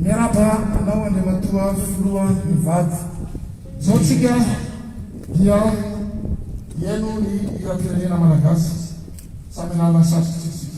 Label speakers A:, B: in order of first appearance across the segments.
A: miaraba anao andriamatoa filoha mivady zao tsika dia iano ny ira-pirenena malagasy samy alala sarotsy tsika.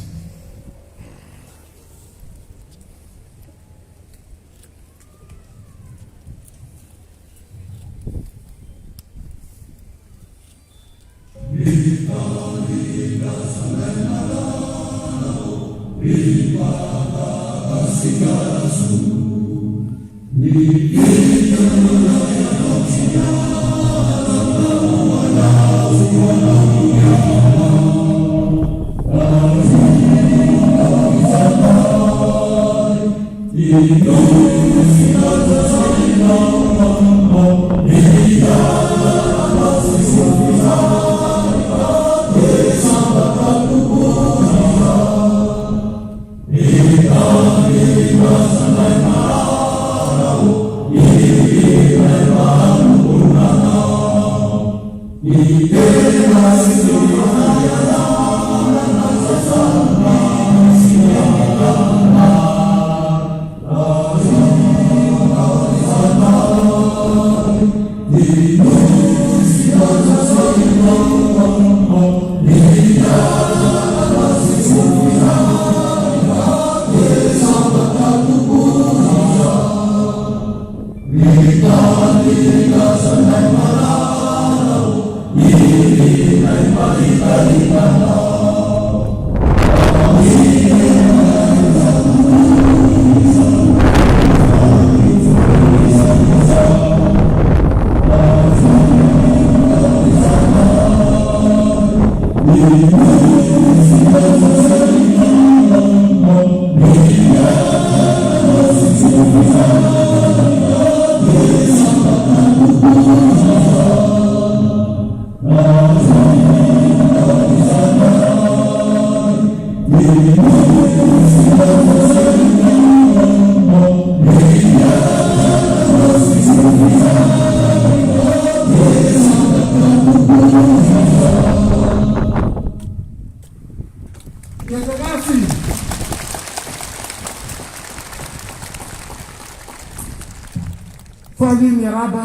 A: Fali miaraba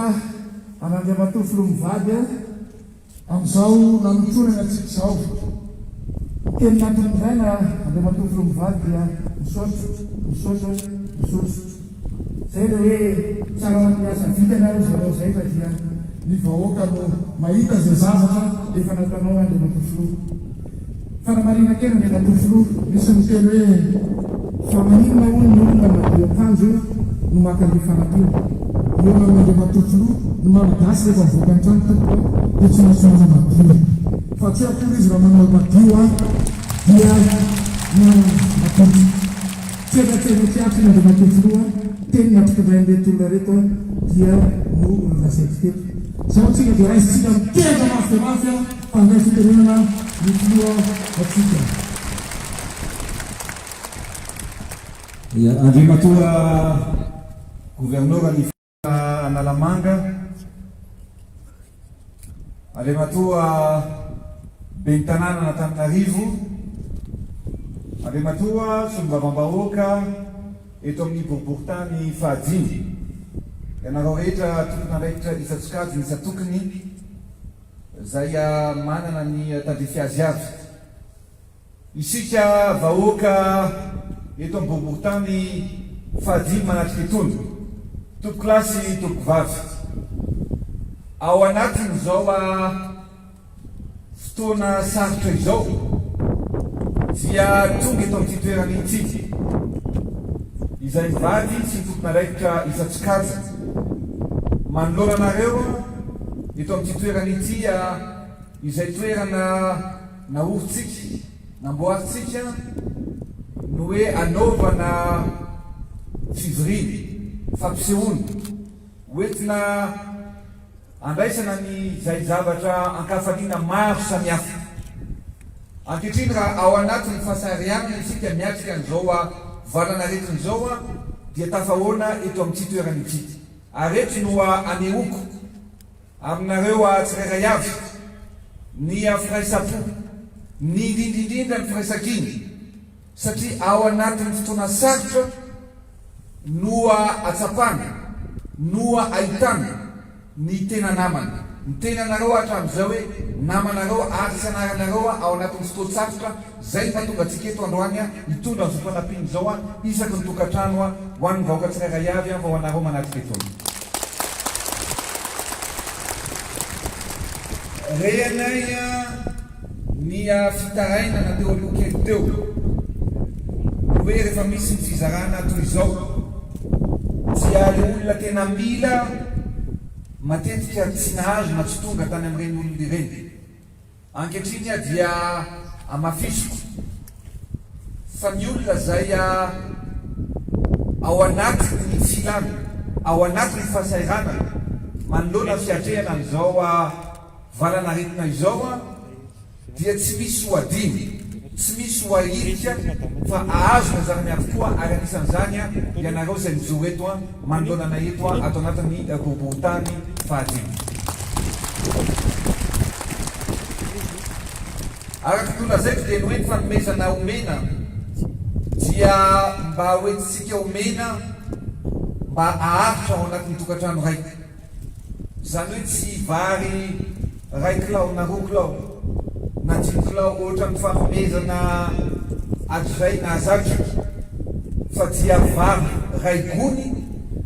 A: an'andriamatoa filoha mivady amin'izao namitronana atsika izao teny natin'izayna andriamatoa filoha mivady dia misaotra zay le hoe tsara miasa vitana zareo zay fa dia ny vahoaka no mahita zay zavatra efa natanao andriamatoa filoha fanamarina kely andriamatoa filoha misy miteny hoe fa maninona hoy ny olona madio akanjo no makande fanampiana eo amin'andriamatoa filoha no malagasy rehefa mivoaka ny trano tompo dia tsy natsonana madio fa tsy akory izy raha manao madio dia madio tseratseratsyafy n'andriamatoa filoha teny mampikirain'reto olona reto dia no olasaiko teto zao tsika dia raisitsika miteza mafy fandray fiterenana ny filoha atsika.
B: Andriamatoa gouverneur Analamanga, andriamatoa bentanana n'Antananarivo, andriamatoa solombavambahoaka eto amin'ny boriboritany fahadimy. Ianareo rehetra tokony andraikitra isatsokajy ny isatokony zay manana ny tandrefy azy avy. Isika vahoaka eto amin'ny boriboritany fahadimy manatrika etony. Tompo klasy tompo vavy ao anatin'izao fotoana sarotra izao dia tonga eto amin'ity toerana ity izay mivady sy ny tokony andraikitra isatsokajy manolora anareo eto amin'ity toerana ity izay toerana naorintsika namboaritsika no hoe anaovana fivoriana fampisehoana hoentina andraisana ny zay zavatra ankafaliana maro samihafa. Ankehitriny raha ao anatin'ny fahasarianana isika miatrika an'izao valanaretin'izao dia tafahoana eto amin'ity toerana ity. Areto no anehoako aminareo tsirairay avy ny firaisapo, ny indrindrindrindra ny firaisakiny satria ao anatin'ny fotoana sarotra noa atsapana, noa ahitana ny tena namana. Ny tena nareo hatramin'izao hoe namanareo ary sanaranareoa ao anatin'ny fotoan-tsarotra zay mahatonga antsika eto androany hitondra ny zofanampiany zao isaky ny tokantrano ho an'ny vahoaka tsirairay avy fa ho anareo manatrika etony. Reanay ny fitaraina na teo aloha kely teo hoe rehefa misy ny fizarana toy izao dia le olona tena mila matetika tsy nahazo na tsy tonga tany amin'ireny olona ireny. Ankehitriny dia amafisoko fa ny olona zay ao anatin'ny filana, ao anatin'ny fahasairana manoloana fiatrehana amin'izao valanaretina izao dia tsy misy ho adiny, tsy misy ho ahirika fa ahazo na zarany avokoa ary anisan'izany ianareo izay mijoro eto manoloana eto ato anatin'ny boriboritany fahadimy. Araka ny lazaiko dia hoe ny fanomezana omena dia mba hoentsika omena mba aharitra ao anatin'ny tokantrano raiky. Zany hoe tsy vary ray kilao na roa kilao na 5 kilao ohatra ny fanomezana hatrizay na azatra fa dia vary ray gony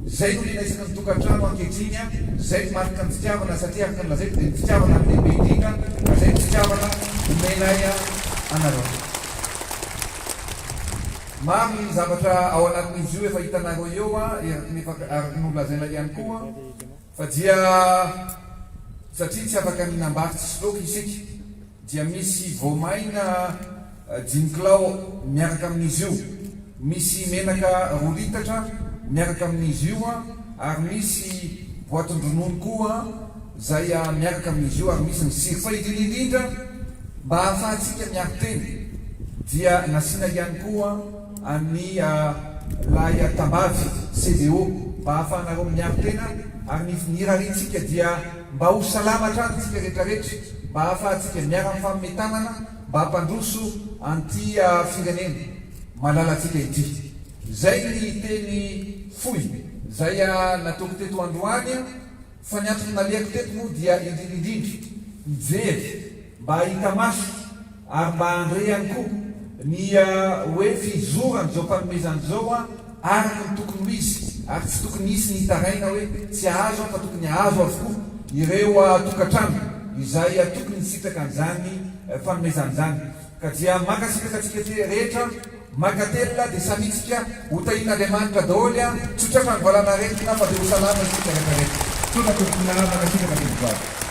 B: zay no lena isaky ny tokantrano ankehitriny zay marika ny fitiavana satria araka ny lazaiko dia ny fitiavana amin'ny lehibe indrindra zay ny fitiavana omenay anareo. Maro ny zavatra ao anatin'izy io efa hitanareo eo araky ny lazaina ihany koa fa dia satria tsy afaka mihinam-bary tsy sloky isika dia misy voamaina 5 kilao miaraka amin'izy io, misy menaka 2 litatra miaraka amin'izy io ary misy boatin-dronono koa zay miaraka amin'izy io ary misy ny siro. Fa indrindrindrindra mba ahafahantsika miaro teny dia nasiana ihany koa ny lay tambavy CDO mba ahafahanareo miaro tena ary ny irarintsika dia mba ho salama hatrany tsika rehetrarehetra mba ahafahantsika miara amin'ny fametanana mba hampandroso anty firenena malalatsika ity. Zay ny teny foy zay nataoko teto androany fa ny antony naliako teto moa dia indrindrindrindra mijery mba hita maso ary mba andre ihany koa ny hoe fizorany zao mpanomezany zao araka ny tokony ho izy ary tsy tokony isy ny hitaraina hoe tsy ahazo fa tokony ahazo avokoa ireo tokantrano izay tokony sitraka an'izany fanomezan'izany. Ka dia makasitrakatsika rehetra makatelina dia samitsika ho tahin'Andriamanitra daholy tsotraka ny valanaretina fa dia ho salama isika rehetrarehetra. Tona tompona makasitraka ny vavy.